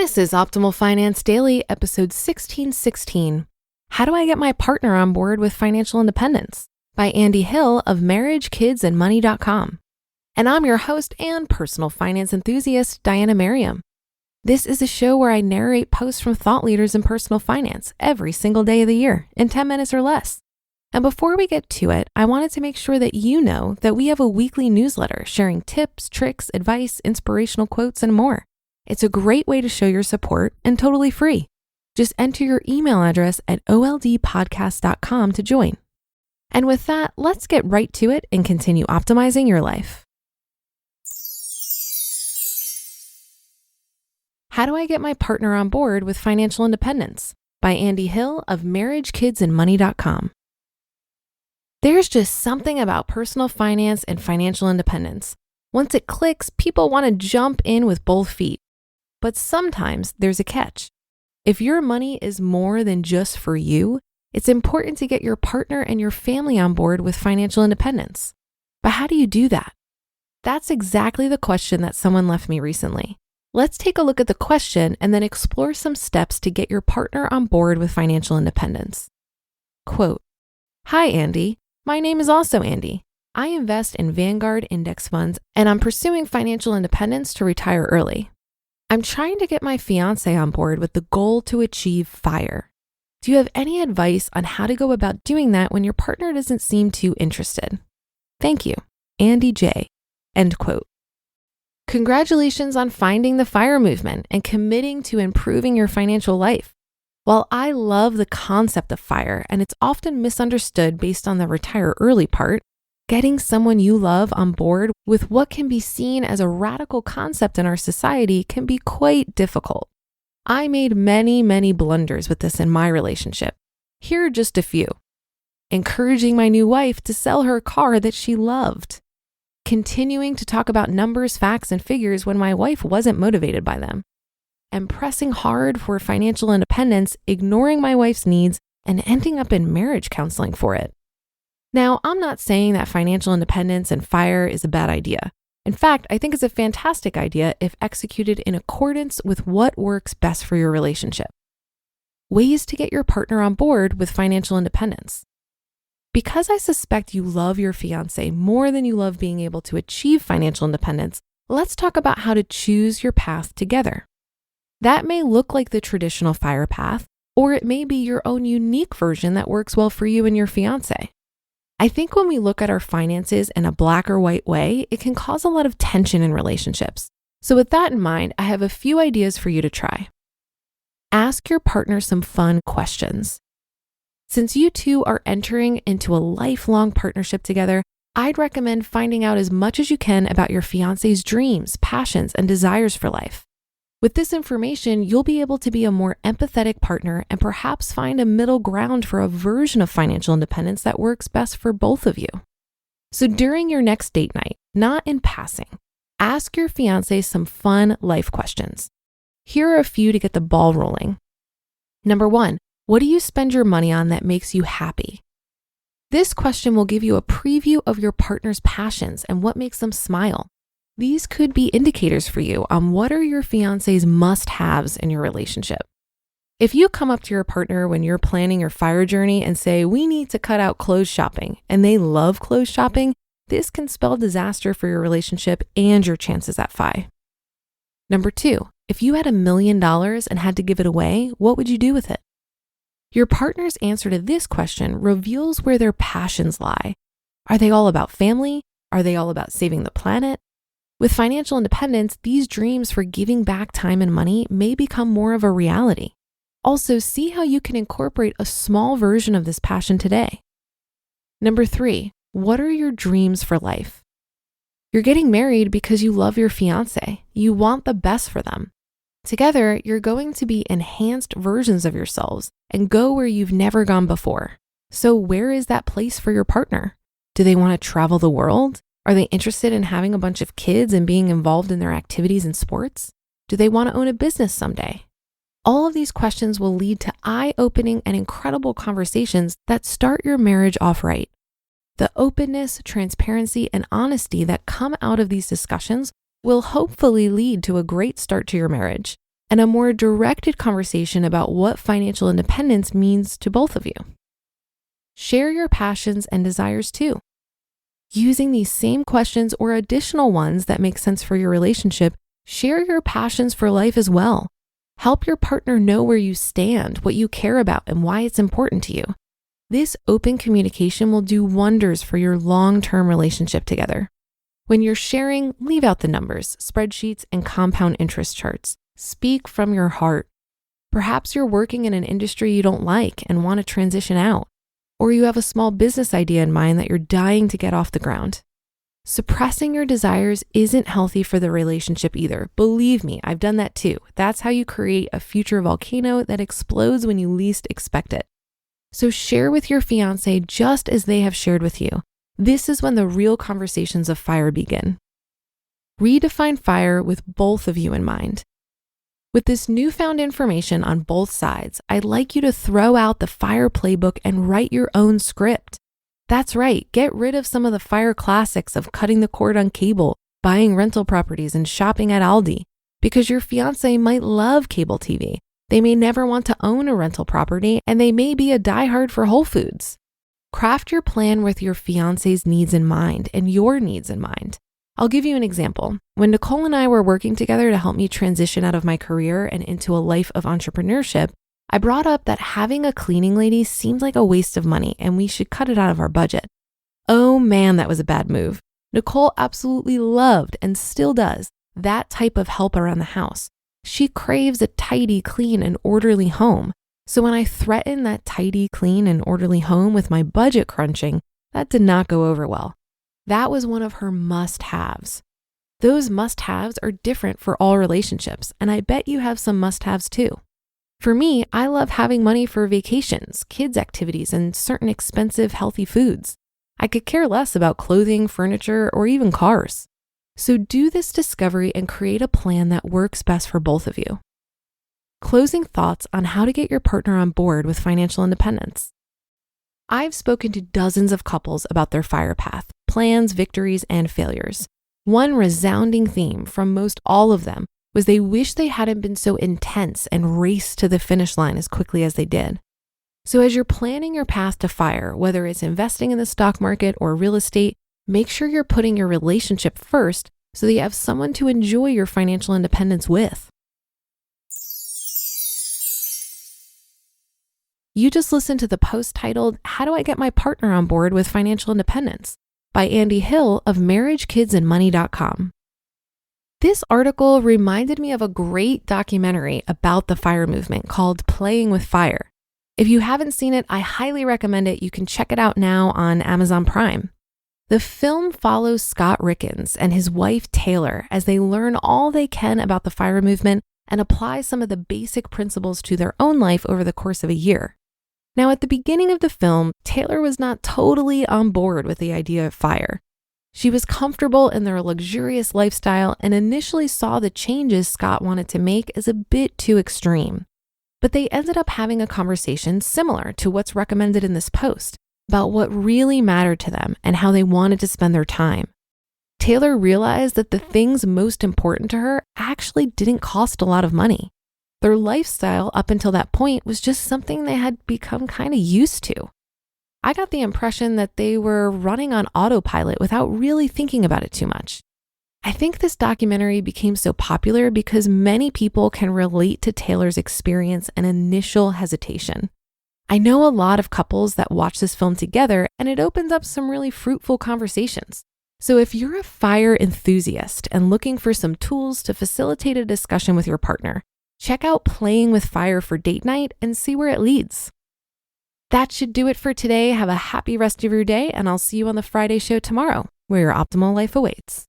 This is Optimal Finance Daily, episode 1616. How do I get my partner on board with financial independence? By Andy Hill of marriagekidsandmoney.com. And I'm your host and personal finance enthusiast, Diana Merriam. This is a show where I narrate posts from thought leaders in personal finance every single day of the year in 10 minutes or less. And before we get to it, I wanted to make sure that you know that we have a weekly newsletter sharing tips, tricks, advice, inspirational quotes, and more. It's a great way to show your support and totally free. Just enter your email address at oldpodcast.com to join. And with that, let's get right to it and continue optimizing your life. How do I get my partner on board with financial independence? By Andy Hill of marriagekidsandmoney.com. There's just something about personal finance and financial independence. Once it clicks, people want to jump in with both feet. But sometimes there's a catch. If your money is more than just for you, it's important to get your partner and your family on board with financial independence. But how do you do that? That's exactly the question that someone left me recently. Let's take a look at the question and then explore some steps to get your partner on board with financial independence. Quote, "Hi, Andy. My name is also Andy. I invest in Vanguard index funds and I'm pursuing financial independence to retire early. I'm trying to get my fiance on board with the goal to achieve FIRE. Do you have any advice on how to go about doing that when your partner doesn't seem too interested? Thank you, Andy J." End quote. Congratulations on finding the FIRE movement and committing to improving your financial life. While I love the concept of FIRE and it's often misunderstood based on the retire early part, getting someone you love on board with what can be seen as a radical concept in our society can be quite difficult. I made many blunders with this in my relationship. Here are just a few. Encouraging my new wife to sell her car that she loved. Continuing to talk about numbers, facts, and figures when my wife wasn't motivated by them. And pressing hard for financial independence, ignoring my wife's needs, and ending up in marriage counseling for it. Now, I'm not saying that financial independence and FIRE is a bad idea. In fact, I think it's a fantastic idea if executed in accordance with what works best for your relationship. Ways to get your partner on board with financial independence. Because I suspect you love your fiance more than you love being able to achieve financial independence, let's talk about how to choose your path together. That may look like the traditional FIRE path, or it may be your own unique version that works well for you and your fiance. I think when we look at our finances in a black or white way, it can cause a lot of tension in relationships. So with that in mind, I have a few ideas for you to try. Ask your partner some fun questions. Since you two are entering into a lifelong partnership together, I'd recommend finding out as much as you can about your fiance's dreams, passions, and desires for life. With this information, you'll be able to be a more empathetic partner and perhaps find a middle ground for a version of financial independence that works best for both of you. So during your next date night, not in passing, ask your fiance some fun life questions. Here are a few to get the ball rolling. Number 1, what do you spend your money on that makes you happy? This question will give you a preview of your partner's passions and what makes them smile. These could be indicators for you on what are your fiance's must-haves in your relationship. If you come up to your partner when you're planning your FIRE journey and say, "We need to cut out clothes shopping," and they love clothes shopping, this can spell disaster for your relationship and your chances at FI. Number 2, if you had $1 million and had to give it away, what would you do with it? Your partner's answer to this question reveals where their passions lie. Are they all about family? Are they all about saving the planet? With financial independence, these dreams for giving back time and money may become more of a reality. Also, see how you can incorporate a small version of this passion today. Number 3, what are your dreams for life? You're getting married because you love your fiance. You want the best for them. Together, you're going to be enhanced versions of yourselves and go where you've never gone before. So where is that place for your partner? Do they want to travel the world? Are they interested in having a bunch of kids and being involved in their activities and sports? Do they want to own a business someday? All of these questions will lead to eye-opening and incredible conversations that start your marriage off right. The openness, transparency, and honesty that come out of these discussions will hopefully lead to a great start to your marriage. and a more directed conversation about what financial independence means to both of you. Share your passions and desires too. Using these same questions or additional ones that make sense for your relationship, share your passions for life as well. Help your partner know where you stand, what you care about, and why it's important to you. This open communication will do wonders for your long-term relationship together. When you're sharing, leave out the numbers, spreadsheets, and compound interest charts. Speak from your heart. Perhaps you're working in an industry you don't like and want to transition out, or you have a small business idea in mind that you're dying to get off the ground. Suppressing your desires isn't healthy for the relationship either. Believe me, I've done that too. That's how you create a future volcano that explodes when you least expect it. So share with your fiance just as they have shared with you. This is when the real conversations of fire begin. Redefine fire with both of you in mind. With this newfound information on both sides, I'd like you to throw out the fire playbook and write your own script. That's right, get rid of some of the fire classics of cutting the cord on cable, buying rental properties, and shopping at Aldi, because your fiance might love cable TV. They may never want to own a rental property, and they may be a diehard for Whole Foods. Craft your plan with your fiance's needs in mind and your needs in mind. I'll give you an example. When Nicole and I were working together to help me transition out of my career and into a life of entrepreneurship, I brought up that having a cleaning lady seemed like a waste of money and we should cut it out of our budget. Oh man, that was a bad move. Nicole absolutely loved and still does that type of help around the house. She craves a tidy, clean, and orderly home. So when I threatened that tidy, clean, and orderly home with my budget crunching, that did not go over well. That was one of her must-haves. Those must-haves are different for all relationships, and I bet you have some must-haves too. For me, I love having money for vacations, kids' activities, and certain expensive, healthy foods. I could care less about clothing, furniture, or even cars. So do this discovery and create a plan that works best for both of you. Closing thoughts on how to get your partner on board with financial independence. I've spoken to dozens of couples about their fire path, plans, victories, and failures. One resounding theme from most all of them was they wish they hadn't been so intense and raced to the finish line as quickly as they did. So as you're planning your path to fire, whether it's investing in the stock market or real estate, make sure you're putting your relationship first so that you have someone to enjoy your financial independence with. You just listened to the post titled, "How Do I Get My Partner on Board with Financial Independence?" by Andy Hill of marriagekidsandmoney.com. This article reminded me of a great documentary about the fire movement called Playing with Fire. If you haven't seen it, I highly recommend it. You can check it out now on Amazon Prime. The film follows Scott Rickens and his wife Taylor as they learn all they can about the fire movement and apply some of the basic principles to their own life over the course of a year. Now, at the beginning of the film, Taylor was not totally on board with the idea of fire. She was comfortable in their luxurious lifestyle and initially saw the changes Scott wanted to make as a bit too extreme. But they ended up having a conversation similar to what's recommended in this post about what really mattered to them and how they wanted to spend their time. Taylor realized that the things most important to her actually didn't cost a lot of money. Their lifestyle up until that point was just something they had become kind of used to. I got the impression that they were running on autopilot without really thinking about it too much. I think this documentary became so popular because many people can relate to Taylor's experience and initial hesitation. I know a lot of couples that watch this film together, and it opens up some really fruitful conversations. So if you're a fire enthusiast and looking for some tools to facilitate a discussion with your partner, check out Playing with Fire for date night and see where it leads. That should do it for today. Have a happy rest of your day, and I'll see you on the Friday show tomorrow, where your optimal life awaits.